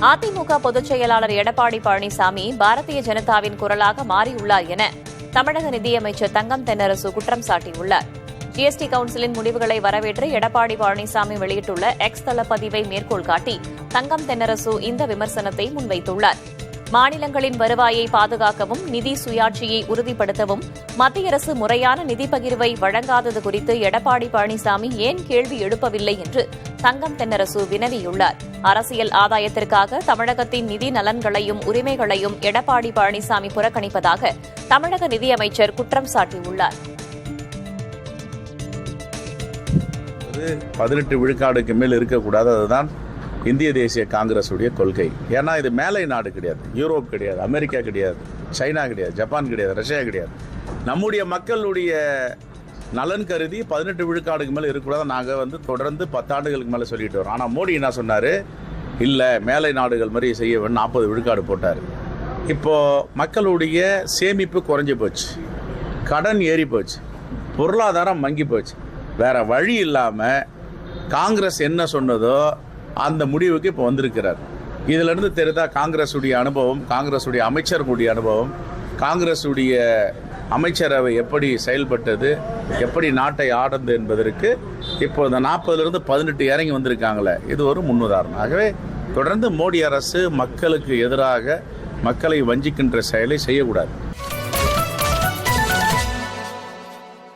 அதிமுக பொதுச் செயலாளர் எடப்பாடி பழனிசாமி பாரதிய ஜனதாவின் குரலாக மாறியுள்ளார் என தமிழக நிதியமைச்சர் தங்கம் தென்னரசு குற்றம் சாட்டியுள்ளார். ஜிஎஸ்டி கவுன்சிலின் முடிவுகளை வரவேற்று எடப்பாடி பழனிசாமி வெளியிட்டுள்ள எக்ஸ் தள பதிவை மேற்கோள் காட்டி தங்கம் தென்னரசு இந்த விமர்சனத்தை முன்வைத்துள்ளார். மாநிலங்களின் வருவாயை பாதுகாக்கவும் நிதி சுயாட்சியை உறுதிப்படுத்தவும் மத்திய அரசு முறையான நிதி பகிர்வை வழங்காதது குறித்து எடப்பாடி பழனிசாமி ஏன் கேள்வி எழுப்பவில்லை என்று தங்கம் தென்னரசு வினவியுள்ளார். அரசியல் ஆதாயத்திற்காக தமிழகத்தின் நிதி நலன்களையும் உரிமைகளையும் எடப்பாடி பழனிசாமி புறக்கணிப்பதாக தமிழக நிதியமைச்சர் குற்றம் சாட்டியுள்ளார். 18 விழுக்காடுக்கு மேல் இருக்கக்கூடாது. அதுதான் இந்திய தேசிய காங்கிரஸுடைய கொள்கை. ஏன்னா இது மேலை நாடு கிடையாது, யூரோப் கிடையாது, அமெரிக்கா கிடையாது, சைனா கிடையாது, ஜப்பான் கிடையாது, ரஷ்யா கிடையாது. நம்முடைய மக்களுடைய நலன் கருதி 18 விழுக்காடுக்கு மேலே இருக்கக்கூடாது. நாங்கள் தொடர்ந்து 10 ஆண்டுகளுக்கு மேலே சொல்லிட்டு வரோம். ஆனால் மோடி என்ன சொன்னார்? இல்லை, மேலை நாடுகள் மாதிரி செய்ய வேண்டும், 40 விழுக்காடு போட்டார். இப்போது மக்களுடைய சேமிப்பு குறைஞ்சி போச்சு, கடன் ஏறி போச்சு, பொருளாதாரம் மங்கி போச்சு. வேறு வழி இல்லாமல் காங்கிரஸ் என்ன சொன்னதோ அந்த முடிவுக்கு இப்போ வந்திருக்கிறார். இதிலிருந்து தெரிந்தா காங்கிரஸுடைய அனுபவம், காங்கிரஸுடைய அமைச்சர்களுடைய அனுபவம், காங்கிரஸுடைய அமைச்சரவை எப்படி செயல்பட்டது, எப்படி நாட்டை ஆடந்து என்பதற்கு இப்போ இந்த 40லிருந்து 18 இறங்கி வந்திருக்காங்களே, இது ஒரு முன்னுதாரணம். ஆகவே தொடர்ந்து மோடி அரசு மக்களுக்கு எதிராக மக்களை வஞ்சிக்கின்ற செயலை செய்யக்கூடாது.